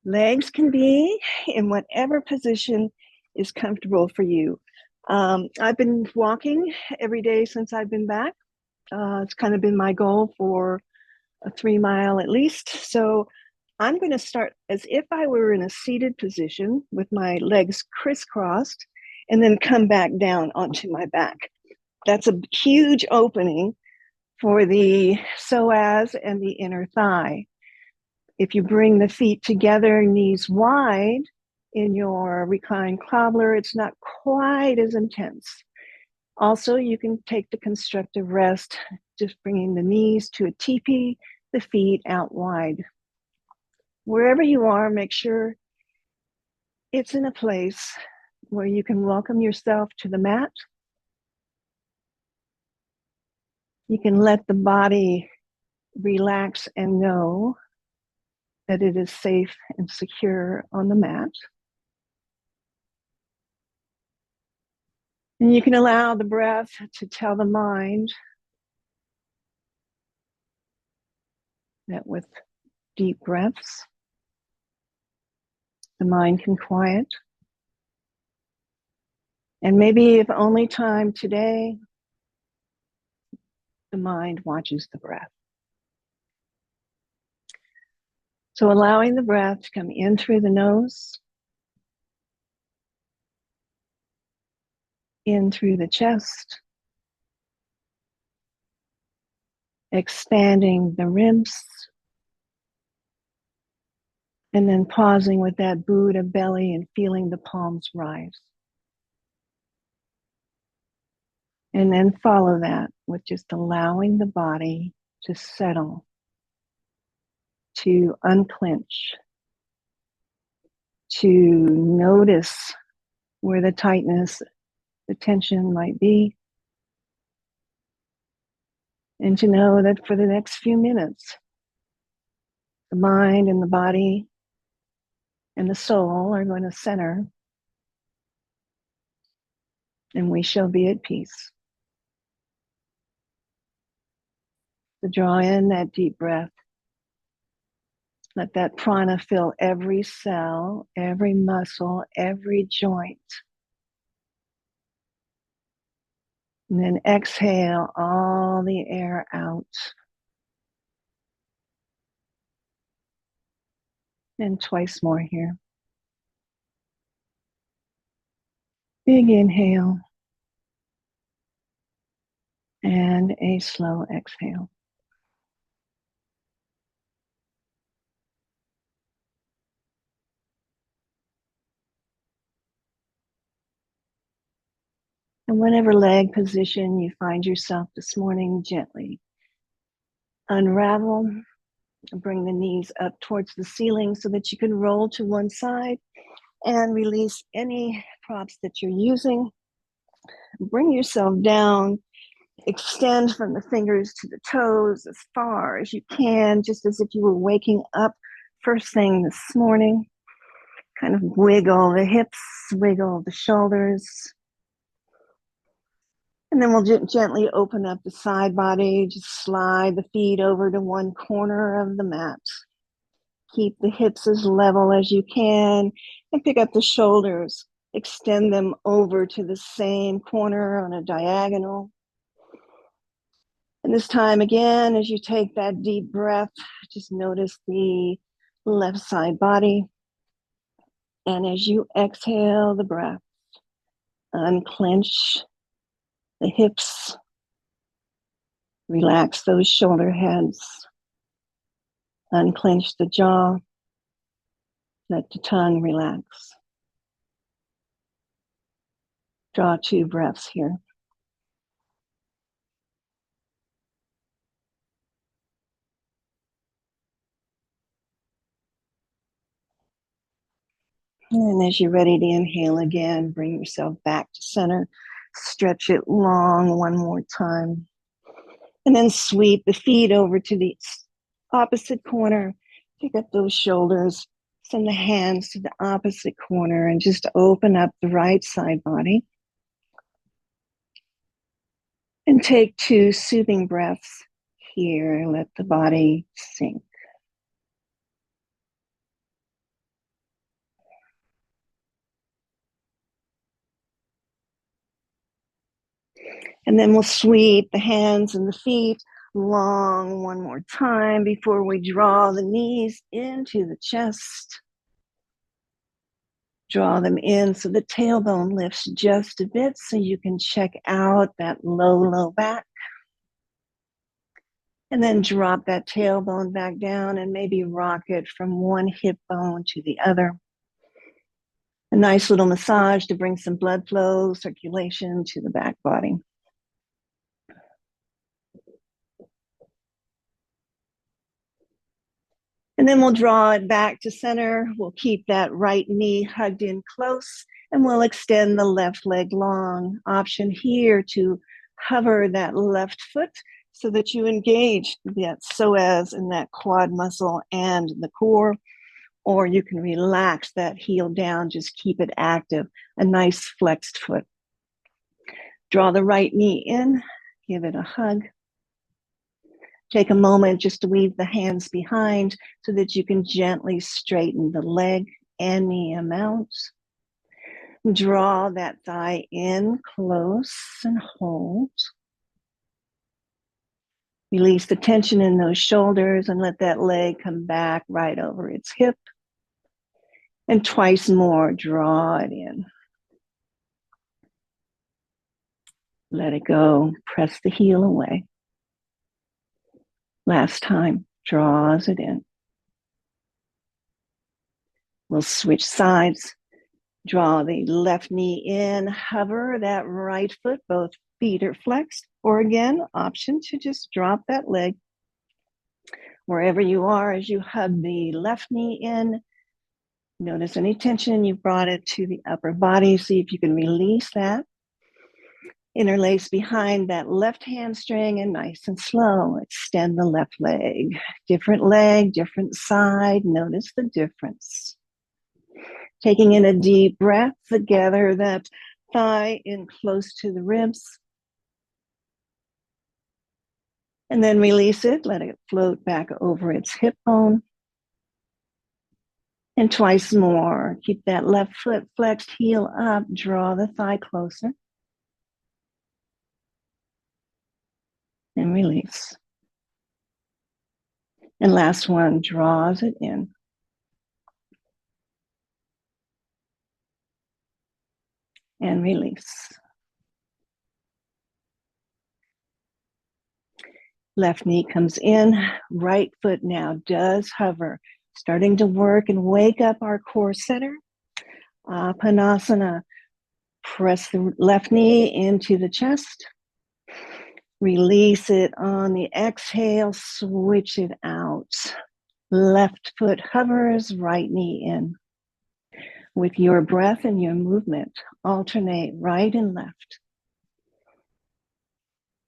Legs can be in whatever position is comfortable for you. I've been walking every day since I've been back. It's kind of been my goal for a 3 mile at least. So I'm going to start as if I were in a seated position with my legs crisscrossed and then come back down onto my back. That's a huge opening for the psoas and the inner thigh. If you bring the feet together, knees wide in your reclined cobbler, it's not quite as intense. Also, you can take the constructive rest, just bringing the knees to a teepee, the feet out wide. Wherever you are, make sure it's in a place where you can welcome yourself to the mat. You can let the body relax and know that it is safe and secure on the mat. And you can allow the breath to tell the mind that with deep breaths, the mind can quiet. And maybe if only time today, the mind watches the breath. So allowing the breath to come in through the nose, in through the chest, expanding the ribs, and then pausing with that Buddha belly and feeling the palms rise. And then follow that with just allowing the body to settle, to unclench, to notice where the tightness, the tension might be, and to know that for the next few minutes, the mind and the body and the soul are going to center, and we shall be at peace. So draw in that deep breath. Let that prana fill every cell, every muscle, every joint. And then exhale all the air out. And twice more here. Big inhale. And a slow exhale. And whatever leg position you find yourself this morning, gently unravel. Bring the knees up towards the ceiling so that you can roll to one side and release any props that you're using. Bring yourself down. Extend from the fingers to the toes as far as you can, just as if you were waking up first thing this morning. Kind of wiggle the hips, wiggle the shoulders. And then we'll gently open up the side body, just slide the feet over to one corner of the mat. Keep the hips as level as you can and pick up the shoulders. Extend them over to the same corner on a diagonal. And this time again, as you take that deep breath, just notice the left side body. And as you exhale the breath, unclench the hips, relax those shoulder heads, unclench the jaw, let the tongue relax. Draw 2 breaths here. And as you're ready to inhale again, bring yourself back to center. Stretch it long one more time. And then sweep the feet over to the opposite corner. Pick up those shoulders. Send the hands to the opposite corner and just open up the right side body. And take 2 soothing breaths here. Let the body sink. And then we'll sweep the hands and the feet long one more time before we draw the knees into the chest. Draw them in so the tailbone lifts just a bit so you can check out that low back. And then drop that tailbone back down and maybe rock it from one hip bone to the other. A nice little massage to bring some blood flow, circulation to the back body. And then we'll draw it back to center. We'll keep that right knee hugged in close, and we'll extend the left leg long. Option here to hover that left foot so that you engage that psoas and that quad muscle and the core, or you can relax that heel down, just keep it active, a nice flexed foot. Draw the right knee in, give it a hug. Take a moment just to weave the hands behind so that you can gently straighten the leg any amount. Draw that thigh in close and hold. Release the tension in those shoulders and let that leg come back right over its hip. And twice more, draw it in. Let it go, press the heel away. Last time, draws it in. We'll switch sides. Draw the left knee in, hover that right foot, both feet are flexed, or again, option to just drop that leg. Wherever you are as you hug the left knee in, notice any tension, you've brought it to the upper body, see if you can release that. Interlace behind that left hamstring and nice and slow, extend the left leg. Different leg, different side, notice the difference. Taking in a deep breath, gather that thigh in close to the ribs. And then release it, let it float back over its hip bone. And twice more, keep that left foot flexed, heel up, draw the thigh closer. And release. And last one, draws it in. And release. Left knee comes in, right foot now does hover, starting to work and wake up our core center. Panasana, press the left knee into the chest. Release it on the exhale, switch it out. Left foot hovers, right knee in. With your breath and your movement, alternate right and left.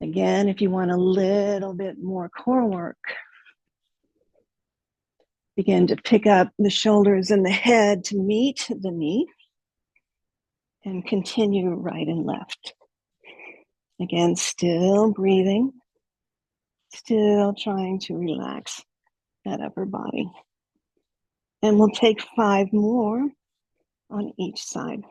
Again, if you want a little bit more core work, begin to pick up the shoulders and the head to meet the knee and continue right and left. Again, still breathing, still trying to relax that upper body. And we'll take 5 more on each side.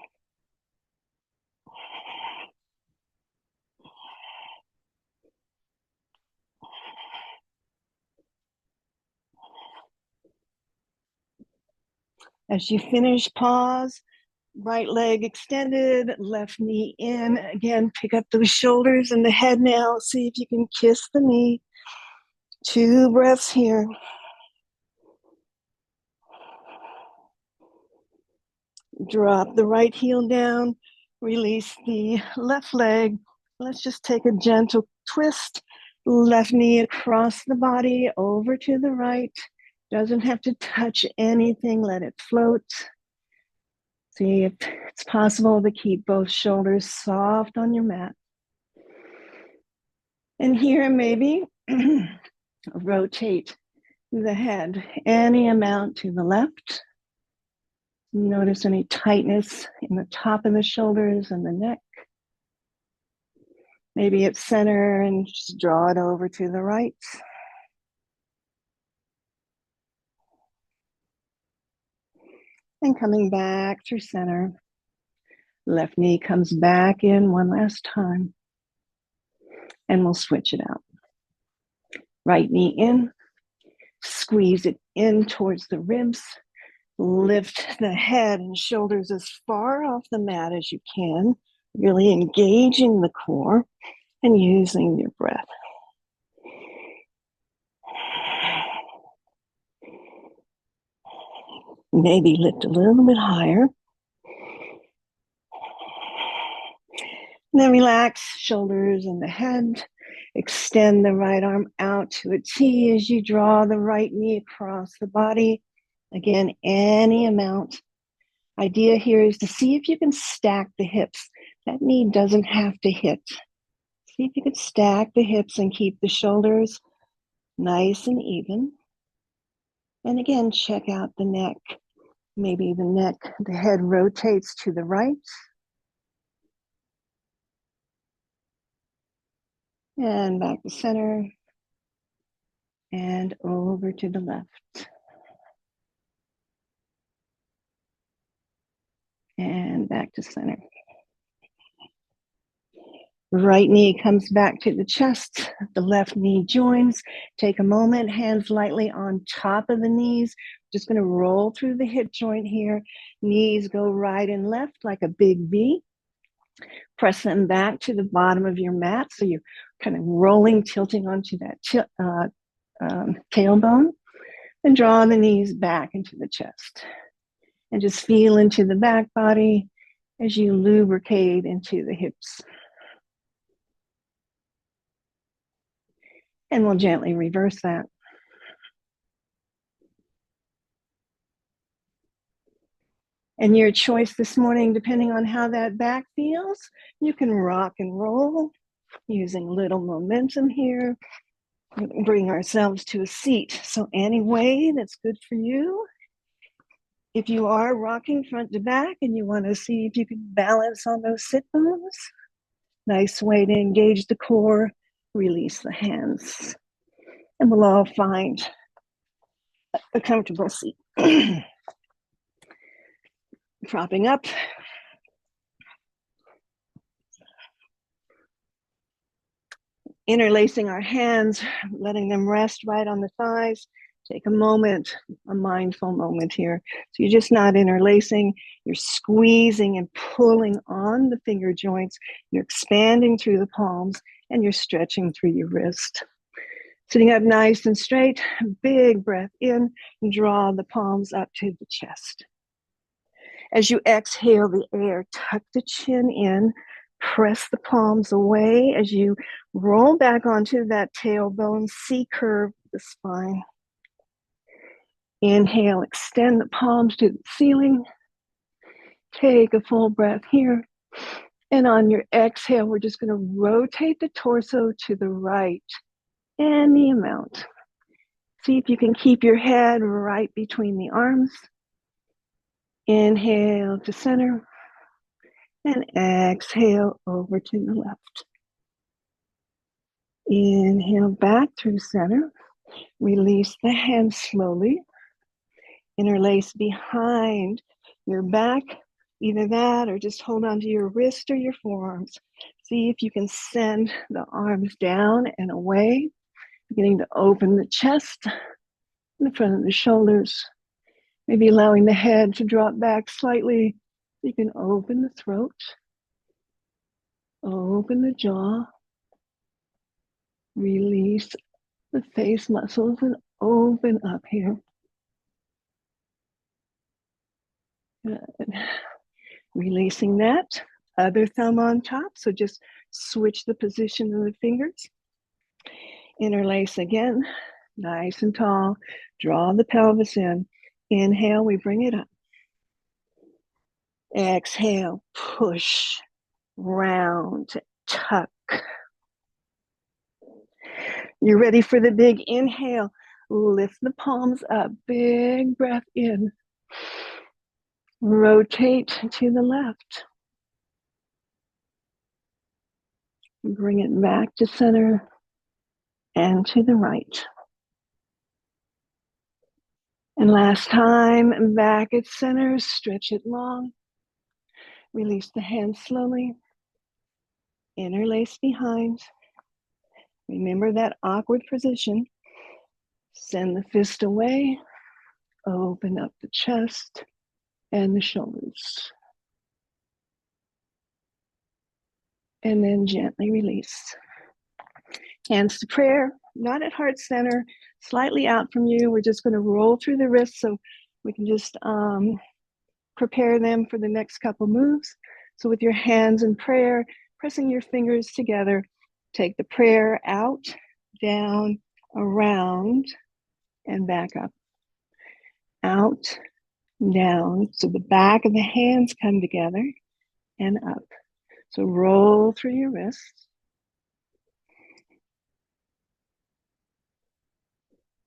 As you finish, pause, right leg extended, left knee in. Again, pick up those shoulders and the head now. See if you can kiss the knee. 2 breaths here. Drop the right heel down, release the left leg. Let's just take a gentle twist. Left knee across the body, over to the right. Doesn't have to touch anything, let it float. See if it's possible to keep both shoulders soft on your mat. And here maybe rotate the head any amount to the left. Notice any tightness in the top of the shoulders and the neck. Maybe it's center and just draw it over to the right. And coming back through center. Left knee comes back in one last time. And we'll switch it out. Right knee in, squeeze it in towards the ribs. Lift the head and shoulders as far off the mat as you can, really engaging the core and using your breath. Maybe lift a little bit higher. And then relax shoulders and the head. Extend the right arm out to a T as you draw the right knee across the body. Again, any amount. Idea here is to see if you can stack the hips. That knee doesn't have to hit. See if you can stack the hips and keep the shoulders nice and even. And again, check out the neck. Maybe the head rotates to the right. And back to center. And over to the left. And back to center. Right knee comes back to the chest. The left knee joins. Take a moment, hands lightly on top of the knees. Just going to roll through the hip joint here. Knees go right and left like a big V. Press them back to the bottom of your mat. So you're kind of rolling, tilting onto that tailbone. And draw the knees back into the chest. And just feel into the back body as you lubricate into the hips. And we'll gently reverse that. And your choice this morning, depending on how that back feels, you can rock and roll using little momentum here. Bring ourselves to a seat. So any way that's good for you. If you are rocking front to back and you want to see if you can balance on those sit bones, nice way to engage the core, release the hands. And we'll all find a comfortable seat. Propping up. Interlacing our hands, letting them rest right on the thighs. Take a moment, a mindful moment here. So you're just not interlacing, you're squeezing and pulling on the finger joints. You're expanding through the palms and you're stretching through your wrist. Sitting up nice and straight, big breath in, and draw the palms up to the chest. As you exhale the air, tuck the chin in, press the palms away as you roll back onto that tailbone, C-curve the spine. Inhale, extend the palms to the ceiling. Take a full breath here. And on your exhale, we're just going to rotate the torso to the right, any amount. See if you can keep your head right between the arms. Inhale to center. And exhale over to the left. Inhale back through center. Release the hands slowly. Interlace behind your back, either that or just hold on to your wrist or your forearms. See if you can send the arms down and away, beginning to open the chest, in the front of the shoulders, maybe allowing the head to drop back slightly. You can open the throat, open the jaw, release the face muscles and open up here. Good. Releasing that, other thumb on top. So just switch the position of the fingers. Interlace again, nice and tall. Draw the pelvis in. Inhale, we bring it up. Exhale, push, round, tuck. You're ready for the big inhale. Lift the palms up, big breath in. Rotate to the left. Bring it back to center and to the right. And last time, back at center, stretch it long. Release the hands slowly. Interlace behind. Remember that awkward position. Send the fist away. Open up the chest and the shoulders. And then gently release. Hands to prayer, not at heart center, slightly out from you. We're just going to roll through the wrists so we can just prepare them for the next couple moves. So with your hands in prayer, pressing your fingers together, take the prayer out, down, around, and back up. Out, down. So the back of the hands come together and up. So roll through your wrists.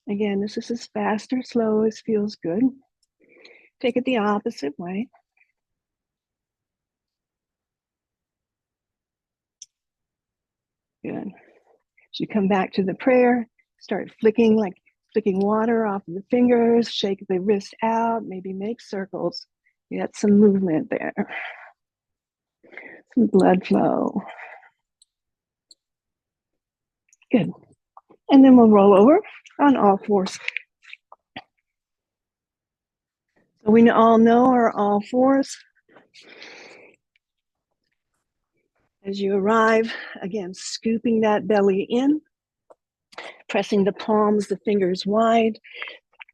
Again, this is as fast or slow as feels good. Take it the opposite way. Good. As you come back to the prayer, start flicking water off of the fingers, shake the wrist out, maybe make circles. You got some movement there. Some blood flow. Good. And then we'll roll over on all fours. So we all know our all fours. As you arrive, again, scooping that belly in, pressing the palms, the fingers wide.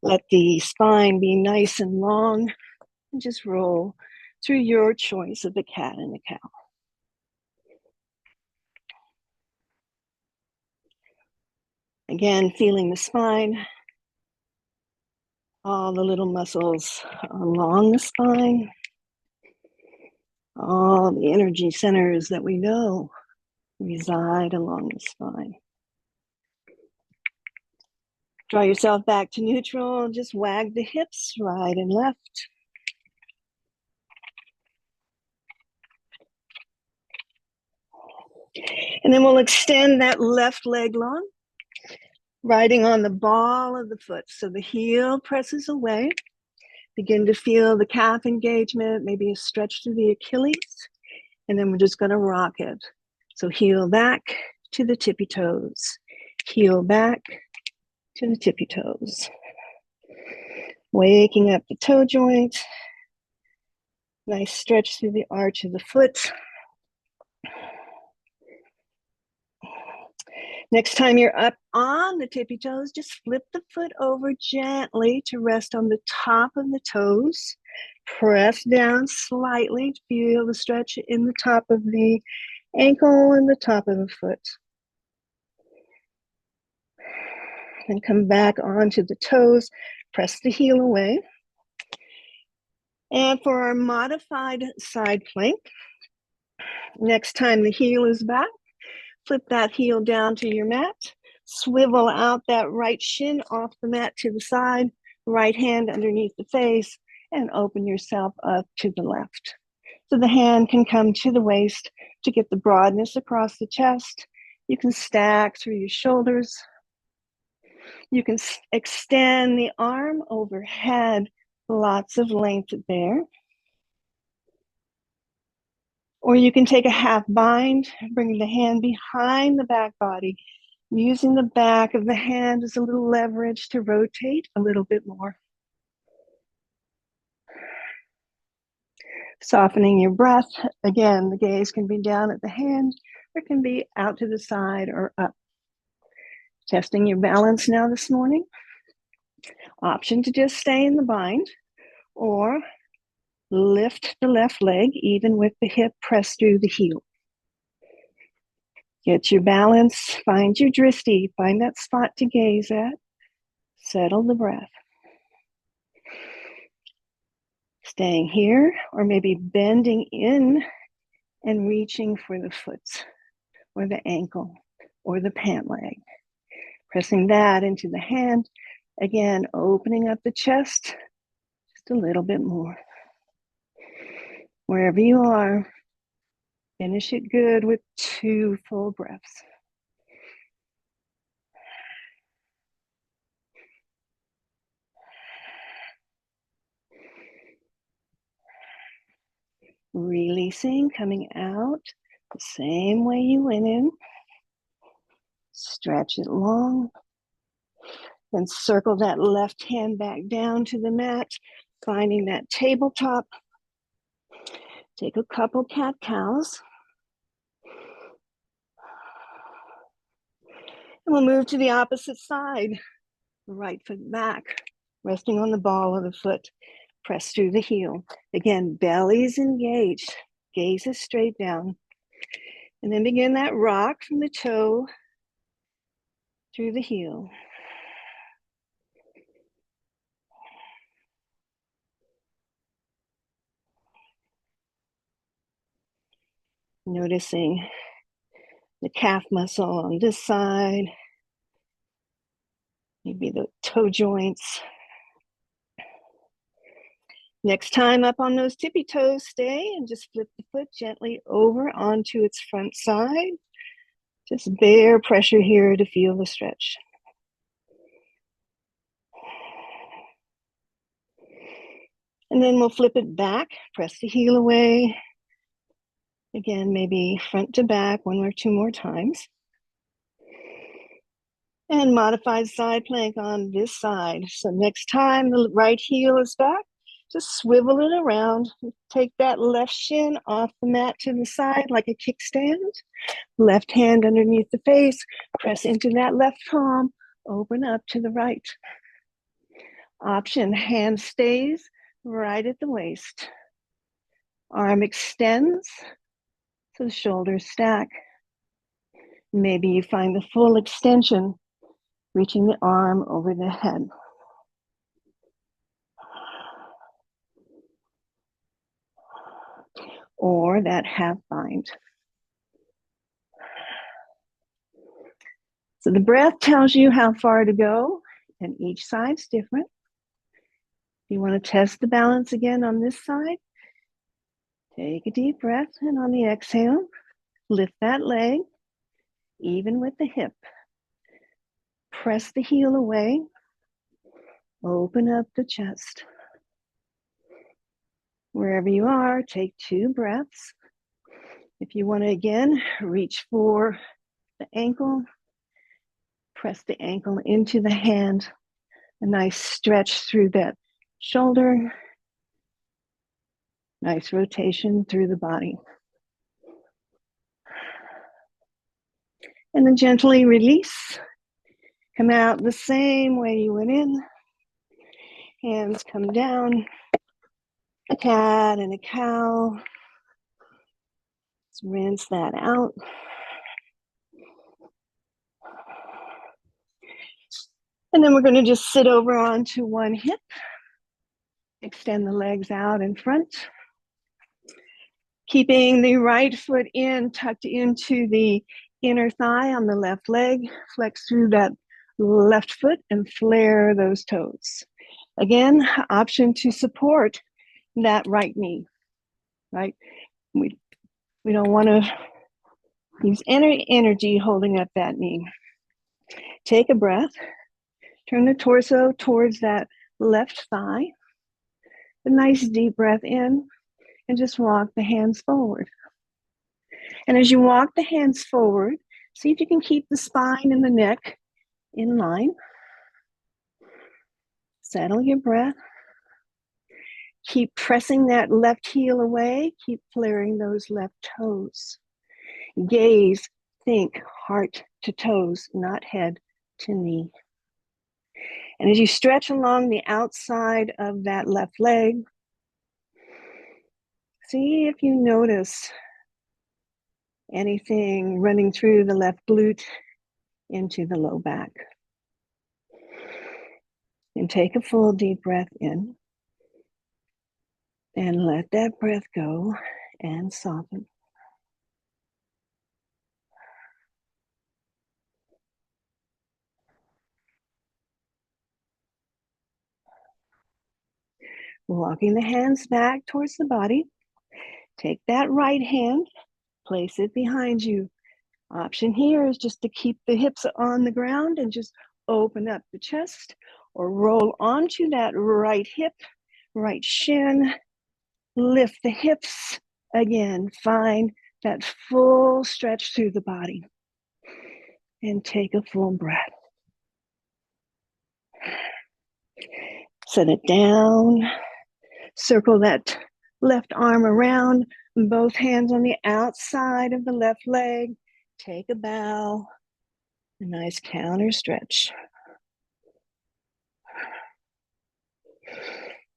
Let the spine be nice and long, and just roll through your choice of the cat and the cow. Again, feeling the spine, all the little muscles along the spine, all the energy centers that we know reside along the spine. Draw yourself back to neutral, just wag the hips right and left. And then we'll extend that left leg long, riding on the ball of the foot. So the heel presses away. Begin to feel the calf engagement, maybe a stretch through the Achilles. And then we're just going to rock it. So heel back to the tippy toes. Heel back to the tippy toes. Waking up the toe joint. Nice stretch through the arch of the foot. Next time you're up on the tippy toes, just flip the foot over gently to rest on the top of the toes. Press down slightly to feel the stretch in the top of the ankle and the top of the foot. And come back onto the toes, press the heel away. And for our modified side plank, next time the heel is back, flip that heel down to your mat, swivel out that right shin off the mat to the side, right hand underneath the face, and open yourself up to the left. So the hand can come to the waist to get the broadness across the chest. You can stack through your shoulders. You can extend the arm overhead, lots of length there. Or you can take a half bind, bring the hand behind the back body, using the back of the hand as a little leverage to rotate a little bit more. Softening your breath. Again, the gaze can be down at the hand, or it can be out to the side or up. Testing your balance now this morning. Option to just stay in the bind, or lift the left leg, even with the hip pressed through the heel. Get your balance, find your drishti, find that spot to gaze at, settle the breath. Staying here, or maybe bending in and reaching for the foot, or the ankle, or the pant leg. Pressing that into the hand. Again, opening up the chest just a little bit more. Wherever you are, finish it good with 2 full breaths. Releasing, coming out the same way you went in. Stretch it long. Then circle that left hand back down to the mat, finding that tabletop. Take a couple cat-cows. And we'll move to the opposite side. The right foot back, resting on the ball of the foot. Press through the heel. Again, belly's engaged. Gaze is straight down. And then begin that rock from the toe through the heel. Noticing the calf muscle on this side, maybe the toe joints. Next time up on those tippy toes, stay and just flip the foot gently over onto its front side. Just bear pressure here to feel the stretch. And then we'll flip it back, press the heel away. Again, maybe front to back 1 or 2 more times. And modified side plank on this side. So next time the right heel is back, just swivel it around. Take that left shin off the mat to the side like a kickstand. Left hand underneath the face, press into that left palm, open up to the right. Option, hand stays right at the waist. Arm extends, so the shoulders stack. Maybe you find the full extension, reaching the arm over the head. Or that half bind. So the breath tells you how far to go, and each side's different. If you want to test the balance again on this side, take a deep breath, and on the exhale, lift that leg, even with the hip. Press the heel away, open up the chest. Wherever you are, take 2 breaths. If you want to again, reach for the ankle, press the ankle into the hand, a nice stretch through that shoulder, nice rotation through the body. And then gently release. Come out the same way you went in. Hands come down. A cat and a cow. Let's rinse that out. And then we're going to just sit over onto one hip. Extend the legs out in front. Keeping the right foot in, tucked into the inner thigh on the left leg. Flex through that left foot and flare those toes. Again, option to support that right knee, right? We don't want to use any energy holding up that knee. Take a breath. Turn the torso towards that left thigh. A nice deep breath in, and just walk the hands forward. And as you walk the hands forward, see if you can keep the spine and the neck in line. Settle your breath. Keep pressing that left heel away. Keep flaring those left toes. Gaze, think, heart to toes, not head to knee. And as you stretch along the outside of that left leg, see if you notice anything running through the left glute into the low back. And take a full deep breath in. And let that breath go and soften. Walking the hands back towards the body. Take that right hand, place it behind you. Option here is just to keep the hips on the ground and just open up the chest, or roll onto that right hip, right shin, lift the hips. Again, find that full stretch through the body. and take a full breath. Set it down. Circle that left arm around, both hands on the outside of the left leg. Take a bow, a nice counter stretch.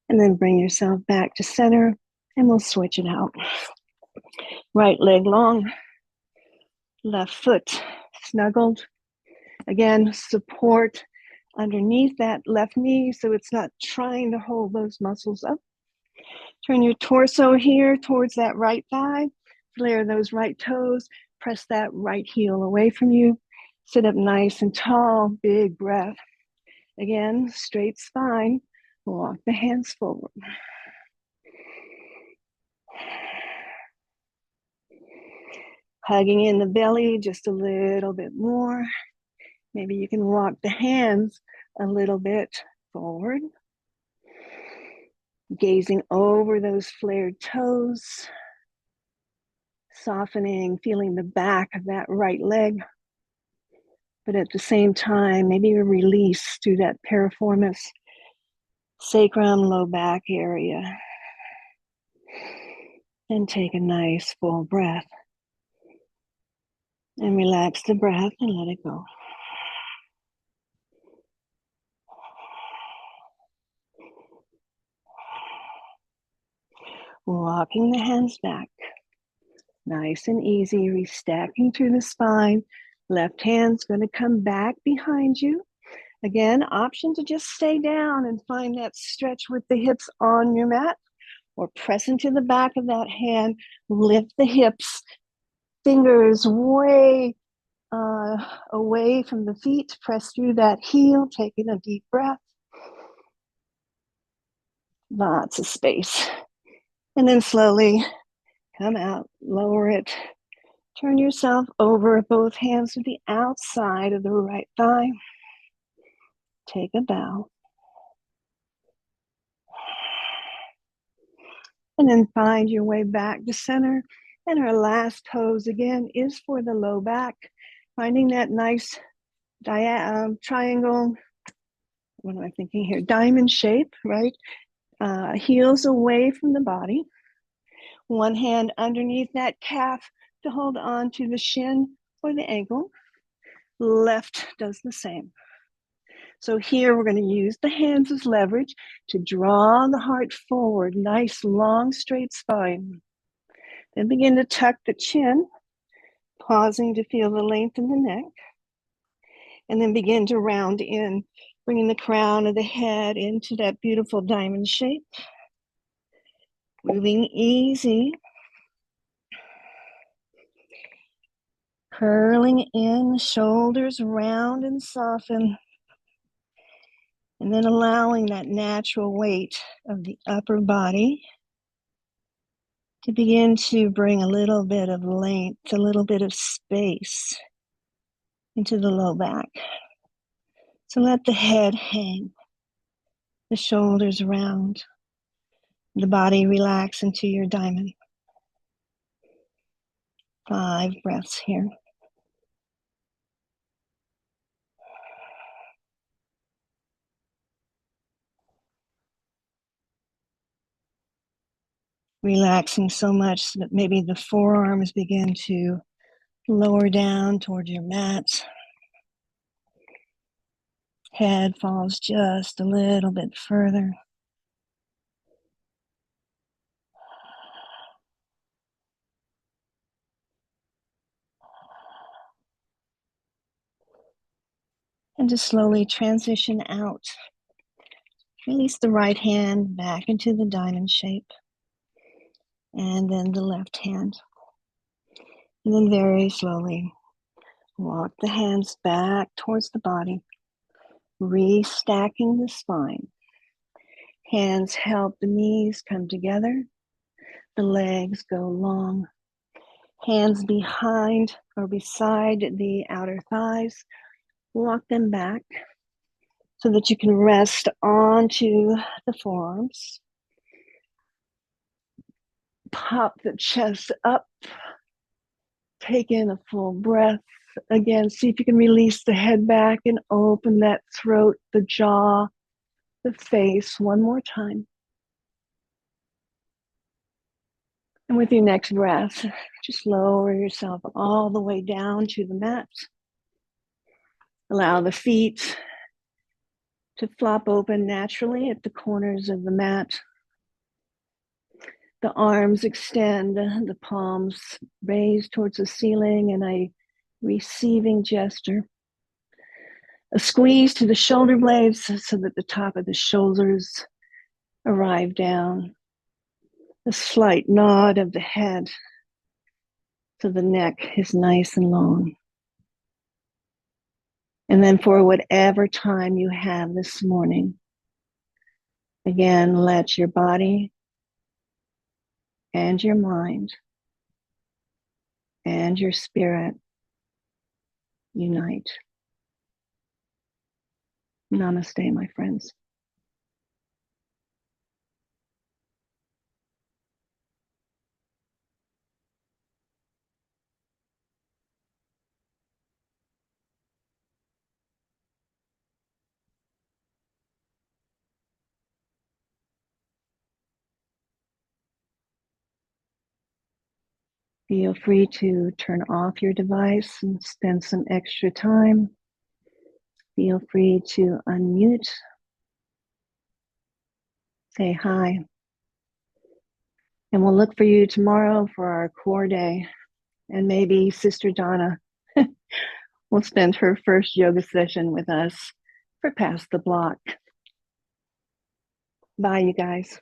And then bring yourself back to center and we'll switch it out. Right leg long, left foot snuggled. Again, support underneath that left knee so it's not trying to hold those muscles up. Turn your torso here towards that right thigh. Flare those right toes. Press that right heel away from you. Sit up nice and tall. Big breath. Again, straight spine. Walk the hands forward. Hugging in the belly just a little bit more. Maybe you can walk the hands a little bit forward. Gazing over those flared toes. Softening, feeling the back of that right leg. But at the same time, maybe a release through that piriformis, sacrum, low back area. And take a nice full breath. And relax the breath and let it go. Walking the hands back. Nice and easy, restacking through the spine. Left hand's going to come back behind you. Again, option to just stay down and find that stretch with the hips on your mat, or press into the back of that hand, lift the hips, fingers way away from the feet, press through that heel, taking a deep breath. Lots of space. And then slowly come out, lower it. Turn yourself over, both hands to the outside of the right thigh. Take a bow. And then find your way back to center. And our last pose again is for the low back. Finding that nice triangle, what am I thinking here? Diamond shape, right? Heels away from the body. One hand underneath that calf to hold on to the shin or the ankle. Left does the same. So here we're going to use the hands as leverage to draw the heart forward. Nice, long, straight spine. Then begin to tuck the chin, pausing to feel the length in the neck. And then begin to round in, bringing the crown of the head into that beautiful diamond shape. Moving easy. Curling in, shoulders round and soften. And then allowing that natural weight of the upper body to begin to bring a little bit of length, a little bit of space into the low back. So let the head hang, the shoulders round, the body relax into your diamond. 5 breaths here. Relaxing so much that maybe the forearms begin to lower down toward your mat. Head falls just a little bit further. And to slowly transition out. Release the right hand back into the diamond shape. And then the left hand. And then very slowly walk the hands back towards the body, restacking the spine. Hands help the knees come together. The legs go long. Hands behind or beside the outer thighs. Walk them back so that you can rest onto the forearms. Pop the chest up. Take in a full breath. Again, see if you can release the head back and open that throat, the jaw, the face one more time. And with your next breath, just lower yourself all the way down to the mat. Allow the feet to flop open naturally at the corners of the mat. The arms extend, the palms raise towards the ceiling in a receiving gesture. A squeeze to the shoulder blades so that the top of the shoulders arrive down. A slight nod of the head so the neck is nice and long. And then for whatever time you have this morning, again, let your body and your mind and your spirit unite. Namaste, my friends. Feel free to turn off your device and spend some extra time. Feel free to unmute. Say hi. And we'll look for you tomorrow for our core day. And maybe Sister Donna will spend her first yoga session with us for Pass the Block. Bye, you guys.